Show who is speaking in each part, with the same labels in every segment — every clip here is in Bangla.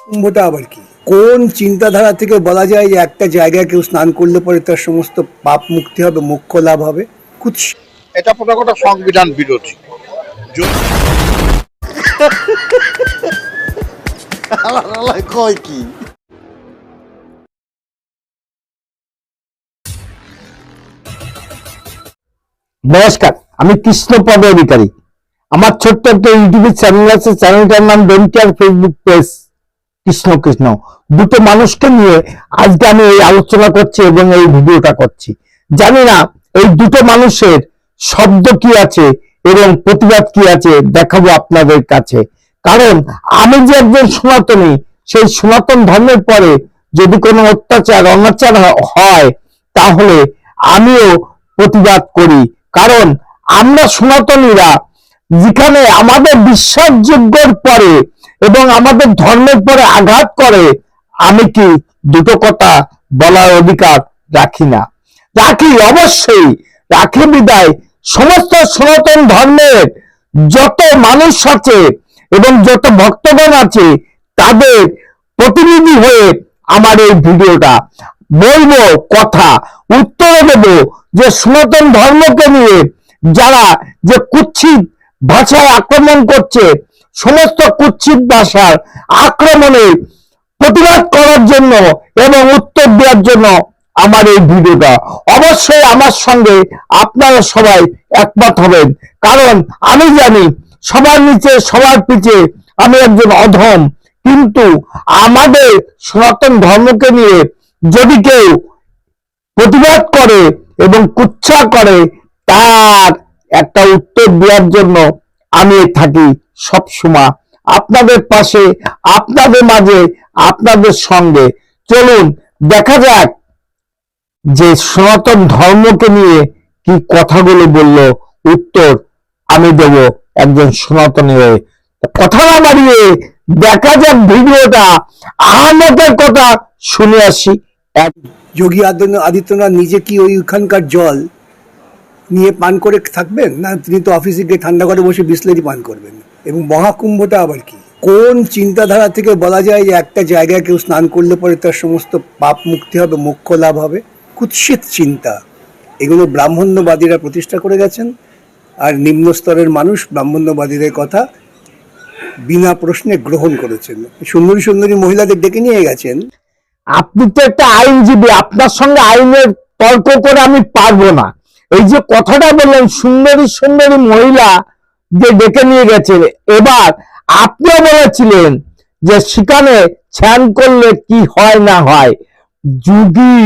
Speaker 1: কুম্ভটা আবার কি? কোন চিন্তাধারা থেকে বলা যায় যে একটা জায়গায় কেউ স্নান করলে পরে তার সমস্ত পাপ মুক্তি হবে, মোক্ষ লাভ হবে? কুৎসিত।
Speaker 2: এটা প্রথমত সংবিধান বিরোধী।
Speaker 3: কয় কি?
Speaker 4: নমস্কার, আমি কৃষ্ণপদ অধিকারী। আমার ছোট্ট একটা ইউটিউবের চ্যানেল আছে, চ্যানেলটার নাম ডোনকেয়ার, ফেসবুক পেজ কৃষ্ণ কৃষ্ণ। দুটো মানুষকে নিয়ে আজকে আমি এই আলোচনা করছি এবং এই ভিডিওটা করছি। জানি না এই দুটো মানুষের শব্দ কি আছে এবং প্রতিবাদ কি আছে, দেখাবো আপনাদের কাছে। কারণ আমি যে একজন সনাতনী, সেই সনাতন ধর্মের পরে যদি কোনো অত্যাচার অনাচার হয় তাহলে আমিও প্রতিবাদ করি। কারণ আমরা সনাতনীরা যেখানে আমাদের বিশ্বাসযোগ্যর পরে এবং আমাদের ধর্মের পরে আঘাত করে, আমি কি দুটো কথা বলার অধিকার রাখি না? রাখি, অবশ্যই রাখি। বিদায় সমস্ত সনাতন ধর্মের যত মানুষ আছে এবং যত ভক্তগণ আছে তাদের প্রতিনিধি হয়ে আমার এই ভিডিওটা বলবো, কথা উত্তর দেব যে সনাতন ধর্মকে নিয়ে যারা যে কুৎসিত ভাষায় আক্রমণ করছে, সমস্ত কুৎসিত ভাষার আক্রমণে প্রতিবাদ করার জন্য এবং উত্তর দেওয়ার জন্য আমার এই ভিডিওটা। অবশ্যই আমার সঙ্গে আপনারা সবাই একমত হবেন, কারণ আমি জানি সবার নিচে সবার পিছে আমি একজন অধম। কিন্তু আমাদের সনাতন ধর্মকে নিয়ে যদি কেউ প্রতিবাদ করে এবং কুৎসা করে, তার একটা উত্তর দেওয়ার জন্য আমি থাকি সব সময় আপনাদের পাশে, আপনাদের মাঝে, আপনাদের সঙ্গে। চলুন দেখা যাক যে সনাতন ধর্মকে নিয়ে কি কথাগুলো বললো, উত্তর আমি দেব একজন সনাতনী হয়ে। কথা না বাড়িয়ে দেখা যাক ভিডিওটা। আহমদের কথা শুনে আসি।
Speaker 1: যোগী আদিত্যনাথ নিজে কি ওইখানকার জল নিয়ে পান করে থাকবেন? না, তিনি তো অফিসে গিয়ে ঠান্ডা করে বসে বিসলেরি পান করবেন। এবং মহাকুম্ভটা আবার কি? কোন চিন্তাধারা থেকে বলা যায় যে একটা জায়গায় কেউ স্নান করলে পরে তার সমস্ত পাপ মুক্তি হবে, মোক্ষ লাভ হবে? কুৎসিত চিন্তা। এগুলো ব্রাহ্মণ্যবাদীরা প্রতিষ্ঠা করে গেছেন, আর নিম্ন স্তরের মানুষ ব্রাহ্মণ্যবাদীদের কথা বিনা প্রশ্নে গ্রহণ করেছেন। সুন্দরী সুন্দরী মহিলাদের ডেকে নিয়ে গেছেন।
Speaker 4: আপনি তো একটা আইনজীবী, আপনার সঙ্গে আইনের তর্ক করে আমি পারবো না। এই যে কথাটা বললেন, সুন্দরী সুন্দরী মহিলা যে ডেকে নিয়ে গেছে, এবার আপনিও বলেছিলেন যে সেখানে স্নান করলে কি হয় না হয়। যুগী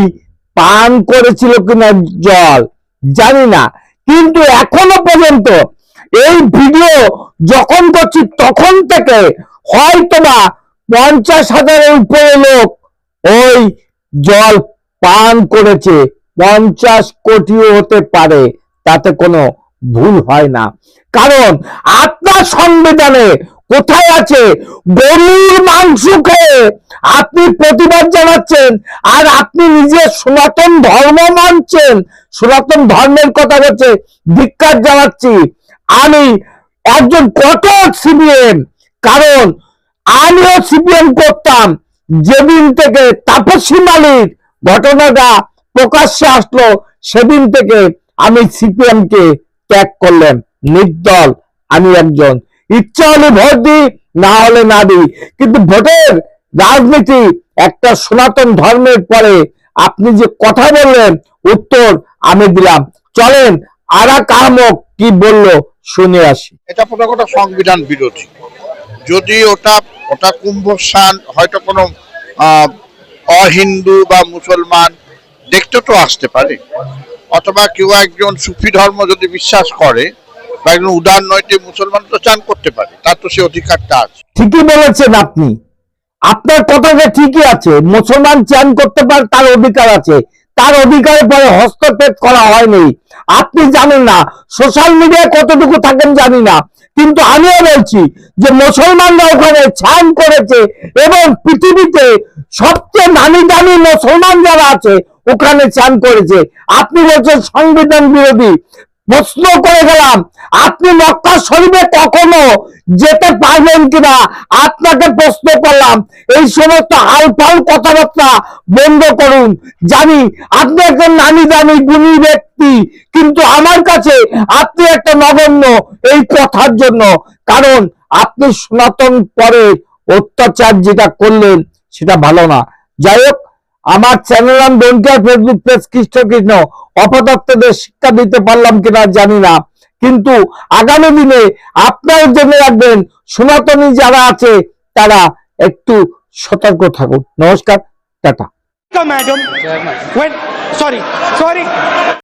Speaker 4: পান করেছিল কিনা জল জানি না, কিন্তু এখনো পর্যন্ত এই ভিডিও যখন করছি তখন থেকে হয়তোবা 50,000-এর উপরে লোক ওই জল পান করেছে। 50 কোটিও হতে পারে, তাতে কোনো ভুল হয় না। কারণ আপনার সংবিধানে কোথায় আছে গরুর মাংস খেয়ে আপনি প্রতিবাদ জানাচ্ছেন, আর আপনি নিজে সনাতন ধর্ম মানছেন, সনাতন ধর্মের কথা বলছে, ধিক্কার জানাচ্ছি। আমি একজন কঠোর সিপিএম, কারণ আমিও সিপিএম করতাম। যেদিন থেকে তাপসী মালির ঘটনাটা প্রকাশ্যে আসলো, সেদিন থেকে আমি সিপিএম কে ত্যাগ করলাম। নির্দল আমি একজন, ইচ্ছা হলে ভোট দিই, না হলে না দিই, কিন্তু ভোটের রাজনীতি একটা সনাতন ধর্মের পরে আপনি যে কথা বললেন, উত্তর আমি দিলাম। চলেন আরাক আহমদ কি বললো শুনে আসি।
Speaker 2: এটা প্রথমত সংবিধান বিরোধী। যদি ওটা ওটা কুম্ভ স্নান হয়তো কোনো অহিন্দু বা মুসলমান দেখতে তো আসতে পারে, অথবা কেউ একজন সুফি ধর্ম যদি বিশ্বাস করে বা একজন উদার নৈতিক মুসলমান তো চান করতে পারে, তার তো সে অধিকারটা আছে।
Speaker 4: ঠিকই বলেছেন আপনি, আপনার কথাটা ঠিকই আছে। মুসলমান চান করতে পারে, তার অধিকার আছে, তার অধিকারের পরে হস্তক্ষেপ করা হয়নি। আপনি জানেন না সোশ্যাল মিডিয়ায় কতটুকু থাকেন জানি না, কিন্তু আমিও বলছি যে মুসলমানরা ওখানে চান করেছে এবং পৃথিবীতে সবচেয়ে নামি দামি মুসলমান যারা আছে ওখানে চান করেছে। আপনি বলছেন সংবিধান বিরোধী। প্রশ্ন করে গেলাম, আপনি মক্কা শরীফে কখনো যেতে পারবেন কিনা আপনাকে প্রশ্ন করলাম। এই সমস্ত আলফাল কথাবার্তা বন্ধ করুন। জানি আপনি একজন নামি দামি গুণী ব্যক্তি, কিন্তু আমার কাছে আপনি একটা নগণ্য এই কথার জন্য। কারণ আপনি সনাতন পরে অত্যাচার যেটা করলেন সেটা ভালো না। যাই হোক, আমার চ্যানেল নাম don't care Facebook page Krishna Krishna. অপদার্থদের শিক্ষা দিতে পারলাম কিনা জানি না, কিন্তু আগামী দিনে আপনারা জেনে রাখবেন, সনাতনী যারা আছে তারা একটু সতর্ক থাকুন। নমস্কার, টাটা।
Speaker 5: Madam, when sorry.